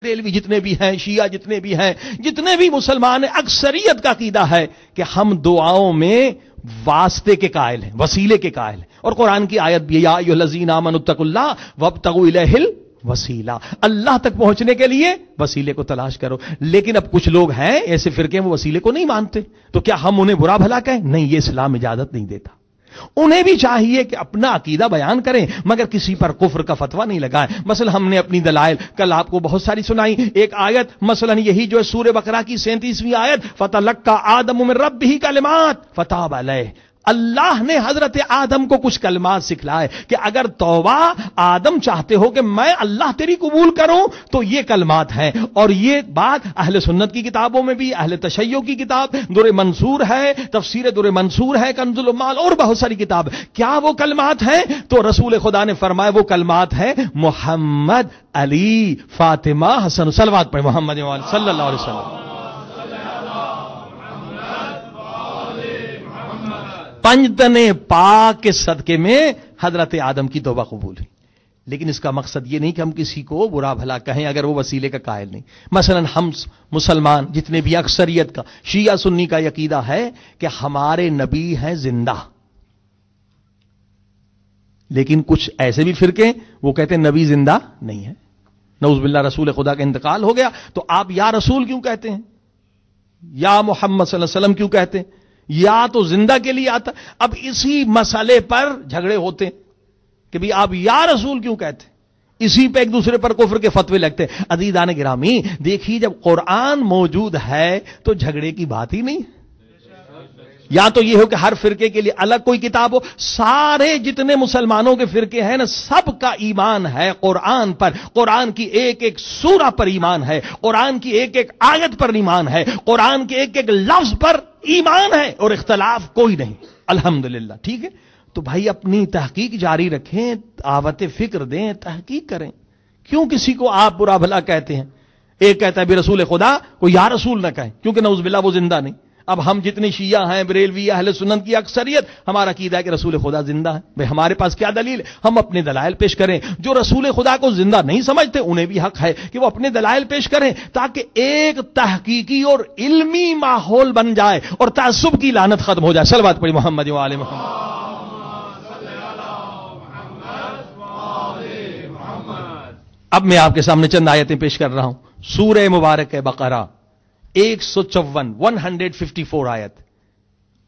بریلوی جتنے بھی ہیں، شیعہ جتنے بھی ہیں، جتنے بھی مسلمان ہیں، اکثریت کا عقیدہ ہے کہ ہم دعاؤں میں واسطے کے قائل ہیں، وسیلے کے قائل ہیں. اور قرآن کی آیت بھی یا ایھا الذین آمنوا اتقوا اللہ وابتغوا الیہ الوسیلہ، اللہ تک پہنچنے کے لیے وسیلے کو تلاش کرو. لیکن اب کچھ لوگ ہیں ایسے فرقے وہ وسیلے کو نہیں مانتے، تو کیا ہم انہیں برا بھلا کہیں؟ نہیں، یہ اسلام اجازت نہیں دیتا. انہیں بھی چاہیے کہ اپنا عقیدہ بیان کریں مگر کسی پر کفر کا فتویٰ نہیں لگائیں. مثلا ہم نے اپنی دلائل کل آپ کو بہت ساری سنائی. ایک آیت مثلا یہی جو ہے سورہ بقرہ کی 37ویں آیت، فَتَلَقَّىٰ آدَمُ مِن رَبِّهِ کَلِمَاتٍ فَتَابَ عَلَيْهِ، اللہ نے حضرت آدم کو کچھ کلمات سکھلائے کہ اگر توبہ آدم چاہتے ہو کہ میں اللہ تیری قبول کروں تو یہ کلمات ہیں. اور یہ بات اہل سنت کی کتابوں میں بھی، اہل تشیع کی کتاب در منصور ہے، تفسیر در منصور ہے، کنز العمال اور بہت ساری کتاب. کیا وہ کلمات ہیں؟ تو رسول خدا نے فرمایا وہ کلمات ہیں محمد، علی، فاطمہ، حسن. صلوات پڑھ محمد صلی اللہ علیہ وسلم. پنجتن پاک کے صدقے میں حضرت آدم کی توبہ قبول ہوئی. لیکن اس کا مقصد یہ نہیں کہ ہم کسی کو برا بھلا کہیں اگر وہ وسیلے کا قائل نہیں. مثلا ہم مسلمان جتنے بھی اکثریت کا شیعہ سنی کا عقیدہ ہے کہ ہمارے نبی ہیں زندہ، لیکن کچھ ایسے بھی فرقے وہ کہتے ہیں نبی زندہ نہیں ہے، نعوذ باللہ، رسول خدا کا انتقال ہو گیا تو آپ یا رسول کیوں کہتے ہیں، یا محمد صلی اللہ علیہ وسلم کیوں کہتے ہیں، یا تو زندہ کے لیے آتا. اب اسی مسئلے پر جھگڑے ہوتے ہیں کہ بھی آپ یا رسول کیوں کہتے ہیں، اسی پہ ایک دوسرے پر کفر کے فتوے لگتے ہیں. عزیزان گرامی دیکھیے، جب قرآن موجود ہے تو جھگڑے کی بات ہی نہیں. یا تو یہ ہو کہ ہر فرقے کے لیے الگ کوئی کتاب ہو. سارے جتنے مسلمانوں کے فرقے ہیں نا، سب کا ایمان ہے قرآن پر، قرآن کی ایک ایک سورہ پر ایمان ہے، قرآن کی ایک ایک آیت پر ایمان ہے، قرآن کے ایک ایک لفظ پر ایمان ہے، اور اختلاف کوئی نہیں الحمدللہ. ٹھیک ہے، تو بھائی اپنی تحقیق جاری رکھیں، دعوت فکر دیں، تحقیق کریں. کیوں کسی کو آپ برا بھلا کہتے ہیں؟ ایک کہتا ہے بھی رسول خدا کو یا رسول نہ کہیں کیونکہ نعوذ باللہ وہ زندہ نہیں. اب ہم جتنے شیعہ ہیں، بریلوی، اہل سنت کی اکثریت، ہمارا عقیدہ ہے کہ رسول خدا زندہ ہے. بھئی ہمارے پاس کیا دلیل ہے؟ ہم اپنے دلائل پیش کریں. جو رسول خدا کو زندہ نہیں سمجھتے انہیں بھی حق ہے کہ وہ اپنے دلائل پیش کریں، تاکہ ایک تحقیقی اور علمی ماحول بن جائے اور تعصب کی لعنت ختم ہو جائے. صلوات پڑھی محمد و آل محمد. اب میں آپ کے سامنے چند آیتیں پیش کر رہا ہوں. سورہ مبارک بقرہ 154 آیت.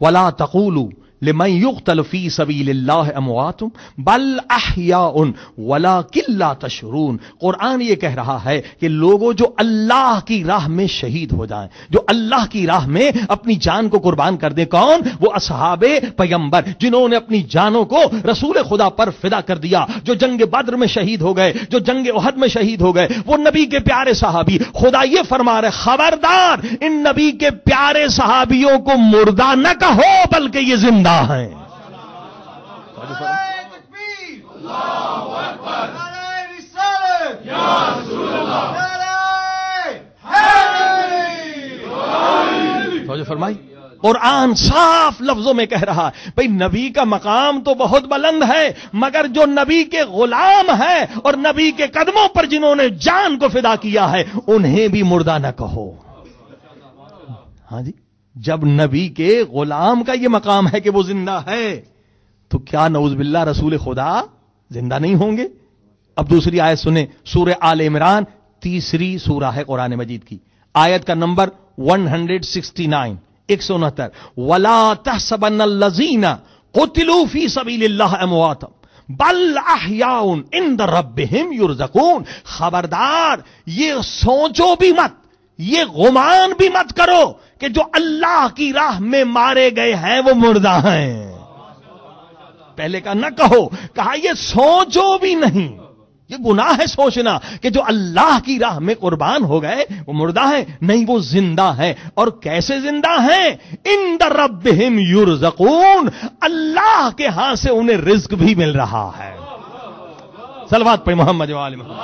وَلَا تَقُولُوا لِمَنْ يُقْتَلُ فِي سَبِيلِ اللَّهِ أَمْوَاتٌ بَلْ أَحْيَاءٌ وَلَكِنْ لَا تَشْعُرُونَ. قرآن یہ کہہ رہا ہے کہ لوگوں جو اللہ کی راہ میں شہید ہو جائیں، جو اللہ کی راہ میں اپنی جان کو قربان کر دیں. کون؟ وہ اصحاب پیغمبر جنہوں نے اپنی جانوں کو رسول خدا پر فدا کر دیا، جو جنگ بدر میں شہید ہو گئے، جو جنگ احد میں شہید ہو گئے، وہ نبی کے پیارے صحابی. خدا یہ فرما رہے خبردار ان نبی کے پیارے صحابیوں کو مردہ نہ کہو بلکہ یہ زندہ ہیں. فرمائی قرآن صاف لفظوں میں کہہ رہا ہے بھئی نبی کا مقام تو بہت بلند ہے، مگر جو نبی کے غلام ہیں اور نبی کے قدموں پر جنہوں نے جان کو فدا کیا ہے انہیں بھی مردہ نہ کہو. ہاں جی، جب نبی کے غلام کا یہ مقام ہے کہ وہ زندہ ہے تو کیا نعوذ باللہ رسول خدا زندہ نہیں ہوں گے؟ اب دوسری آیت سنیں، سورہ آل عمران، تیسری سورہ ہے قرآن مجید کی، آیت کا نمبر 169 169. وَلَا تَحْسَبَنَّ الَّذِينَ قُتِلُوا فِي سَبِيلِ اللَّهِ أَمْوَاتًا بَلْ أَحْيَاءٌ عِندَ رَبِّهِمْ يُرْزَقُونَ. خبردار یہ سوچو بھی مت، یہ گمان بھی مت کرو کہ جو اللہ کی راہ میں مارے گئے ہیں وہ مردہ ہیں. پہلے کا نہ کہو، کہا یہ سوچو بھی نہیں. یہ گناہ ہے سوچنا کہ جو اللہ کی راہ میں قربان ہو گئے وہ مردہ ہیں. نہیں، وہ زندہ ہیں. اور کیسے زندہ ہیں؟ عند ربہم یرزقون، اللہ کے ہاں سے انہیں رزق بھی مل رہا ہے. صلوات پڑھ محمد و آل محمد.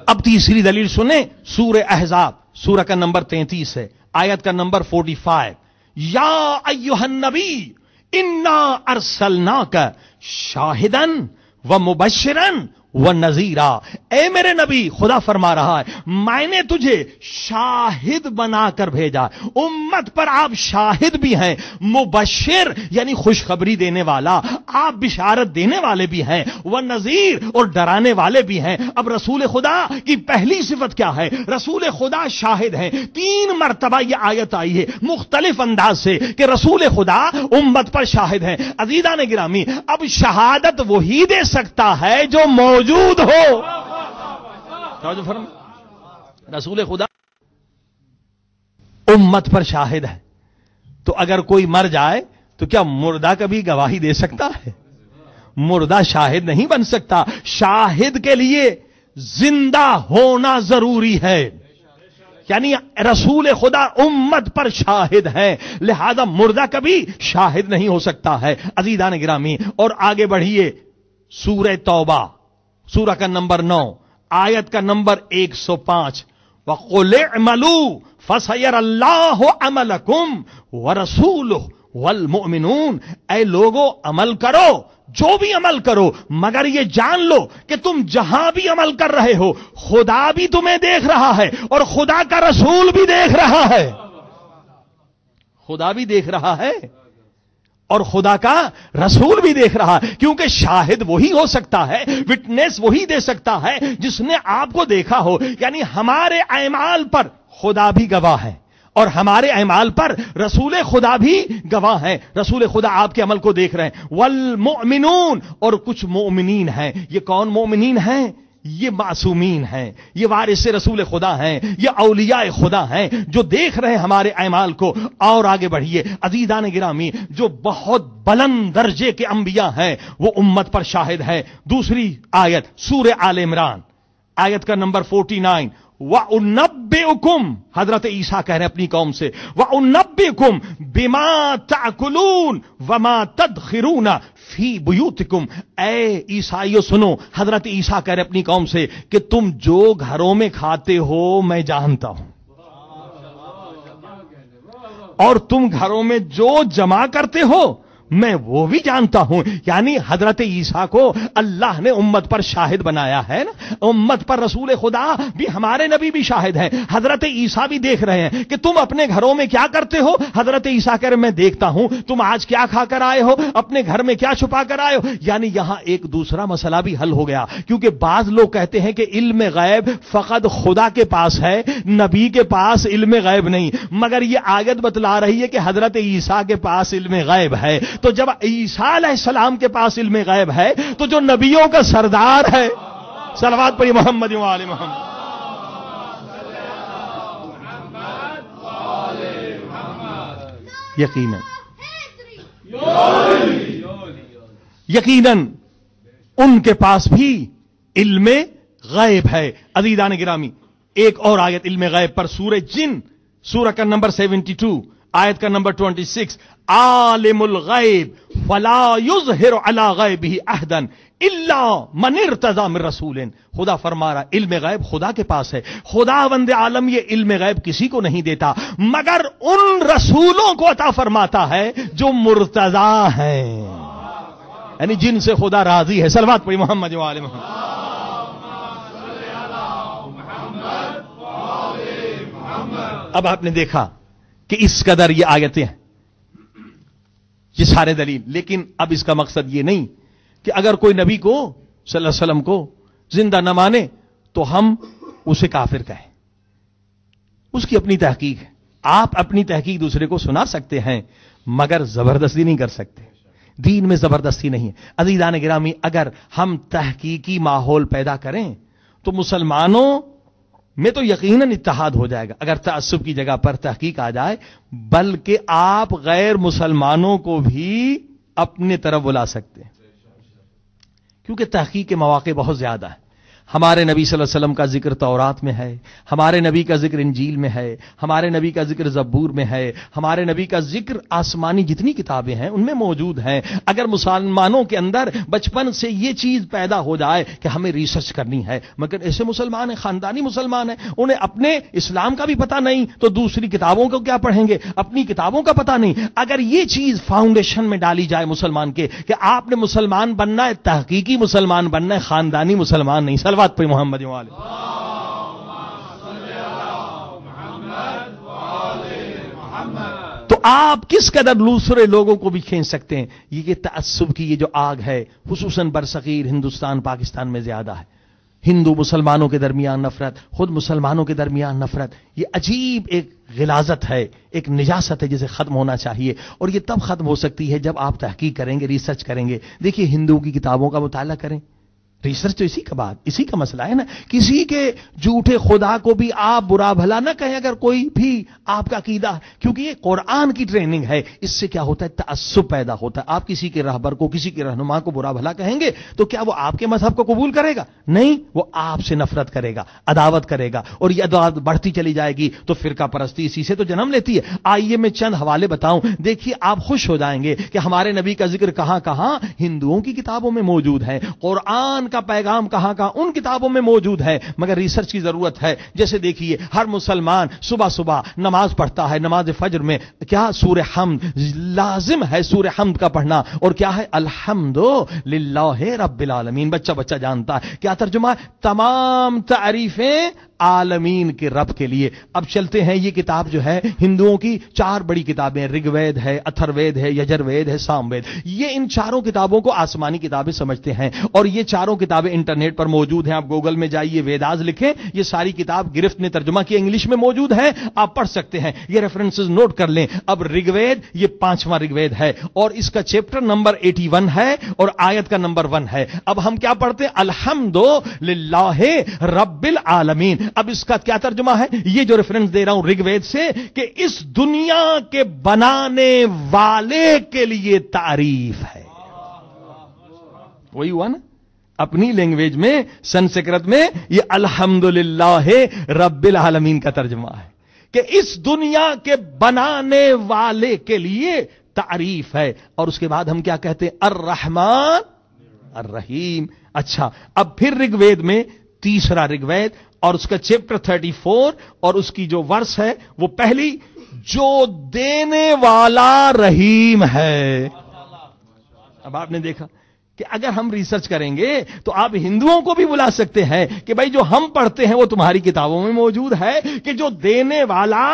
اب تیسری دلیل سنیں، سورہ احزاب، سورہ کا نمبر 33 ہے، آیت کا نمبر 45. یا ایھا النبی انا ارسلناک شاہدن و مبشرن و نذیرا، اے میرے نبی خدا فرما رہا ہے میں نے تجھے شاہد بنا کر بھیجا، امت پر آپ شاہد بھی ہیں، مبشر یعنی خوشخبری دینے والا، آپ بشارت دینے والے بھی ہیں، و نذیر اور ڈرانے والے بھی ہیں۔ اب رسول خدا کی پہلی صفت کیا ہے؟ رسول خدا شاہد ہیں۔ 3 مرتبہ یہ آیت آئی ہے مختلف انداز سے کہ رسول خدا امت پر شاہد ہیں۔ عزیزان گرامی، اب شہادت وہی دے سکتا ہے جو موجود ہو۔ رسول خدا امت پر شاہد ہے، تو اگر کوئی مر جائے تو کیا مردہ کبھی گواہی دے سکتا ہے؟ مردہ شاہد نہیں بن سکتا۔ شاہد کے لیے زندہ ہونا ضروری ہے، یعنی رسول خدا امت پر شاہد ہے، لہذا مردہ کبھی شاہد نہیں ہو سکتا ہے۔ عزیزان گرامی، اور آگے بڑھیے سورہ توبہ، سورہ کا نمبر 9، آیت کا نمبر 105، وَقُلِ اعْمَلُوا فَسَيَرَى اللَّهُ عَمَلَكُمْ وَرَسُولُهُ وَالْمُؤْمِنُونَ، اے لوگو عمل کرو، جو بھی عمل کرو، مگر یہ جان لو کہ تم جہاں بھی عمل کر رہے ہو خدا بھی تمہیں دیکھ رہا ہے اور خدا کا رسول بھی دیکھ رہا ہے۔ خدا بھی دیکھ رہا ہے اور خدا کا رسول بھی دیکھ رہا ہے، کیونکہ شاہد وہی ہو سکتا ہے، وٹنس وہی دے سکتا ہے جس نے آپ کو دیکھا ہو، یعنی ہمارے اعمال پر خدا بھی گواہ ہے اور ہمارے اعمال پر رسول خدا بھی گواہ ہیں۔ رسول خدا آپ کے عمل کو دیکھ رہے ہیں۔ والمؤمنون، اور کچھ مومنین ہیں۔ یہ کون مومنین ہیں؟ یہ معصومین ہیں، یہ وارث رسول خدا ہیں، یہ اولیاء خدا ہیں جو دیکھ رہے ہیں ہمارے اعمال کو۔ اور آگے بڑھیے عزیزان گرامی، جو بہت بلند درجے کے انبیاء ہیں وہ امت پر شاہد ہیں۔ دوسری آیت سورہ آل عمران، آیت کا نمبر 49، وَأُنَبِّئُكُمْ، حضرت عیسیٰ کہہ رہے ہیں اپنی قوم سے، وَأُنَبِّئُكُمْ بِمَا تَأْكُلُونَ وَمَا تَدْخِرُونَ فِي بُيُوتِكُمْ، اے عیسائیو سنو، حضرت عیسیٰ کہہ رہے ہیں اپنی قوم سے کہ تم جو گھروں میں کھاتے ہو میں جانتا ہوں، اور تم گھروں میں جو جمع کرتے ہو میں وہ بھی جانتا ہوں۔ یعنی حضرت عیسیٰ کو اللہ نے امت پر شاہد بنایا ہے نا، امت پر رسول خدا بھی، ہمارے نبی بھی شاہد ہیں، حضرت عیسیٰ بھی دیکھ رہے ہیں کہ تم اپنے گھروں میں کیا کرتے ہو۔ حضرت عیسیٰ کہہ رہے میں دیکھتا ہوں تم آج کیا کھا کر آئے ہو، اپنے گھر میں کیا چھپا کر آئے ہو۔ یعنی یہاں ایک دوسرا مسئلہ بھی حل ہو گیا، کیونکہ بعض لوگ کہتے ہیں کہ علم غیب فقط خدا کے پاس ہے، نبی کے پاس علم غیب نہیں، مگر یہ آیت بتلا رہی ہے کہ حضرت عیسیٰ کے پاس علم غیب ہے۔ تو جب عیسیٰ علیہ السلام کے پاس علم غیب ہے تو جو نبیوں کا سردار ہے، صلوات پڑھی محمد و آل محمد، یقیناً ان کے پاس بھی علم غیب ہے۔ عزیزان گرامی، ایک اور آیت علم غیب پر، سورہ جن، سورہ کا نمبر 72، آیت کا نمبر 26، عالم الغیب فلا یظہر علی غیبہ احدا الا من ارتضی من رسول، خدا فرما رہا علم غیب خدا کے پاس ہے، خداوند عالم یہ علم غیب کسی کو نہیں دیتا مگر ان رسولوں کو عطا فرماتا ہے جو مرتضی ہیں، یعنی جن سے خدا راضی ہے۔ صلوات پڑھی محمد و آل محمد۔ اب آپ نے دیکھا کہ اس قدر یہ آیتیں ہیں، یہ سارے دلیل، لیکن اب اس کا مقصد یہ نہیں کہ اگر کوئی نبی کو صلی اللہ علیہ وسلم کو زندہ نہ مانے تو ہم اسے کافر کہیں، اس کی اپنی تحقیق ہے، آپ اپنی تحقیق دوسرے کو سنا سکتے ہیں مگر زبردستی نہیں کر سکتے، دین میں زبردستی نہیں ہے۔ عزیزان گرامی، اگر ہم تحقیقی ماحول پیدا کریں تو مسلمانوں میں تو یقیناً اتحاد ہو جائے گا اگر تعصب کی جگہ پر تحقیق آ جائے، بلکہ آپ غیر مسلمانوں کو بھی اپنے طرف بلا سکتے ہیں، کیونکہ تحقیق کے مواقع بہت زیادہ ہیں۔ ہمارے نبی صلی اللہ علیہ وسلم کا ذکر تورات میں ہے، ہمارے نبی کا ذکر انجیل میں ہے، ہمارے نبی کا ذکر زبور میں ہے، ہمارے نبی کا ذکر آسمانی جتنی کتابیں ہیں ان میں موجود ہیں۔ اگر مسلمانوں کے اندر بچپن سے یہ چیز پیدا ہو جائے کہ ہمیں ریسرچ کرنی ہے، مگر ایسے مسلمان ہیں، خاندانی مسلمان ہیں، انہیں اپنے اسلام کا بھی پتہ نہیں تو دوسری کتابوں کو کیا پڑھیں گے، اپنی کتابوں کا پتہ نہیں۔ اگر یہ چیز فاؤنڈیشن میں ڈالی جائے مسلمان کے کہ آپ نے مسلمان بننا ہے، تحقیقی مسلمان بننا ہے، خاندانی مسلمان نہیں۔ صلوات پہ محمد والے۔ تو آپ کس قدر دوسرے لوگوں کو بھی کھینچ سکتے ہیں۔ یہ تعصب کی یہ جو آگ ہے خصوصاً برصغیر ہندوستان پاکستان میں زیادہ ہے۔ ہندو مسلمانوں کے درمیان نفرت، خود مسلمانوں کے درمیان نفرت، یہ عجیب ایک غلاظت ہے، ایک نجاست ہے جسے ختم ہونا چاہیے، اور یہ تب ختم ہو سکتی ہے جب آپ تحقیق کریں گے، ریسرچ کریں گے۔ دیکھیے ہندوؤں کی کتابوں کا مطالعہ کریں، ریسرچ تو اسی کا مسئلہ ہے نا۔ کسی کے جھوٹے خدا کو بھی آپ برا بھلا نہ کہیں اگر کوئی بھی آپ کا عقیدہ ہے، کیونکہ یہ قرآن کی ٹریننگ ہے۔ اس سے کیا ہوتا ہے، تعصب پیدا ہوتا ہے۔ آپ کسی کے رہبر کو، کسی کے رہنما کو برا بھلا کہیں گے تو کیا وہ آپ کے مذہب کو قبول کرے گا؟ نہیں، وہ آپ سے نفرت کرے گا، عداوت کرے گا، اور یہ عداوت بڑھتی چلی جائے گی تو فرقہ پرستی اسی سے تو جنم لیتی ہے۔ آئیے میں چند حوالے بتاؤں، دیکھیے آپ خوش ہو جائیں گے کہ ہمارے نبی کا ذکر کہاں کہاں ہندوؤں کی کتابوں میں موجود ہے، قرآن کا پیغام کہاں کہاں ان کتابوں میں موجود ہے، مگر ریسرچ کی ضرورت ہے۔ جیسے دیکھیے ہر مسلمان صبح صبح نماز پڑھتا ہے، نماز فجر میں کیا سورہ حمد لازم ہے، سورہ حمد کا پڑھنا، اور کیا ہے الحمد للہ رب العالمین، بچہ جانتا ہے کیا ترجمہ ہے، تمام تعریفیں عالمین کے رب کے لیے۔ اب چلتے ہیں، یہ کتاب جو ہے ہندوؤں کی 4 بڑی کتابیں، رگ وید ہے، اتھر وید ہے، یجر وید ہے، سام وید، یہ ان 4 کتابوں کو آسمانی کتابیں سمجھتے ہیں، اور یہ 4 کتابیں انٹرنیٹ پر موجود ہیں۔ آپ گوگل میں جائیے، ویداز لکھیں، یہ ساری کتاب گرفت نے ترجمہ کی، انگلش میں موجود ہے، آپ پڑھ سکتے ہیں۔ یہ ریفرنسز نوٹ کر لیں۔ اب رگ وید یہ 5واں رگ وید ہے، اور اس کا چیپٹر نمبر 81 ہے، اور آیت کا نمبر 1 ہے۔ اب ہم کیا پڑھتے ہیں، الحمد للہ رب العالمین۔ اب اس کا کیا ترجمہ ہے، یہ جو ریفرنس دے رہا ہوں رگ وید سے، کہ اس دنیا کے بنانے والے کے لیے تعریف ہے۔ وہی ہوا نا، اپنی لینگویج میں سنسکرت میں یہ الحمدللہ رب العالمین کا ترجمہ ہے کہ اس دنیا کے بنانے والے کے لیے تعریف ہے۔ اور اس کے بعد ہم کیا کہتے ہیں، الرحمن الرحیم۔ اچھا، اب پھر رگ وید میں 3 رگ وید اور اس کا چیپٹر 34 اور اس کی جو ورس ہے وہ پہلی، جو دینے والا رحیم ہے۔ اب آپ نے دیکھا کہ اگر ہم ریسرچ کریں گے تو آپ ہندوؤں کو بھی بلا سکتے ہیں کہ بھائی جو ہم پڑھتے ہیں وہ تمہاری کتابوں میں موجود ہے کہ جو دینے والا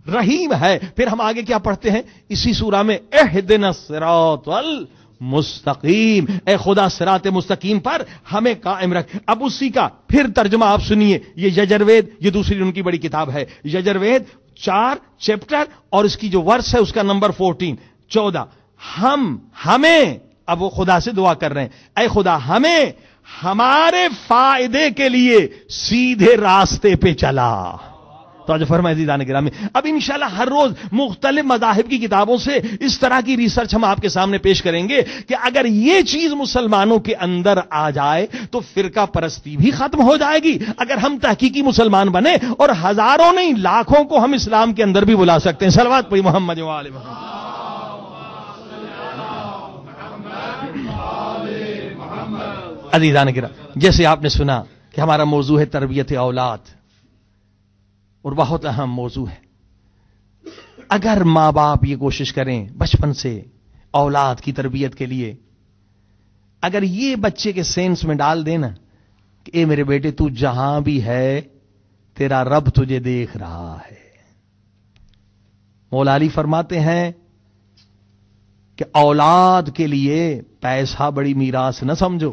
رحیم ہے۔ پھر ہم آگے کیا پڑھتے ہیں اسی سورہ میں، اہدنا الصراط المستقیم، اے خدا صراط مستقیم پر ہمیں قائم رکھ۔ اب اسی کا پھر ترجمہ آپ سنیے، یہ یجروید، یہ دوسری ان کی بڑی کتاب ہے، یجروید 4 چیپٹر اور اس کی جو ورس ہے اس کا نمبر 14 ہمیں اب وہ خدا سے دعا کر رہے ہیں، اے خدا ہمیں ہمارے فائدے کے لیے سیدھے راستے پہ چلا۔ تو آج فرمائے عزیزان گرامی، اب انشاءاللہ ہر روز مختلف مذاہب کی کتابوں سے اس طرح کی ریسرچ ہم آپ کے سامنے پیش کریں گے کہ اگر یہ چیز مسلمانوں کے اندر آ جائے تو فرقہ پرستی بھی ختم ہو جائے گی۔ اگر ہم تحقیقی مسلمان بنے اور ہزاروں نہیں لاکھوں کو ہم اسلام کے اندر بھی بلا سکتے ہیں۔ صلوات پڑھی محمد و آل محمد۔ عزیزان گرامی، جیسے آپ نے سنا کہ ہمارا موضوع ہے تربیت اولاد، اور بہت اہم موضوع ہے۔ اگر ماں باپ یہ کوشش کریں بچپن سے اولاد کی تربیت کے لیے، اگر یہ بچے کے سینس میں ڈال دینا کہ اے میرے بیٹے تو جہاں بھی ہے تیرا رب تجھے دیکھ رہا ہے۔ مولا علی فرماتے ہیں کہ اولاد کے لیے پیسہ بڑی میراث نہ سمجھو،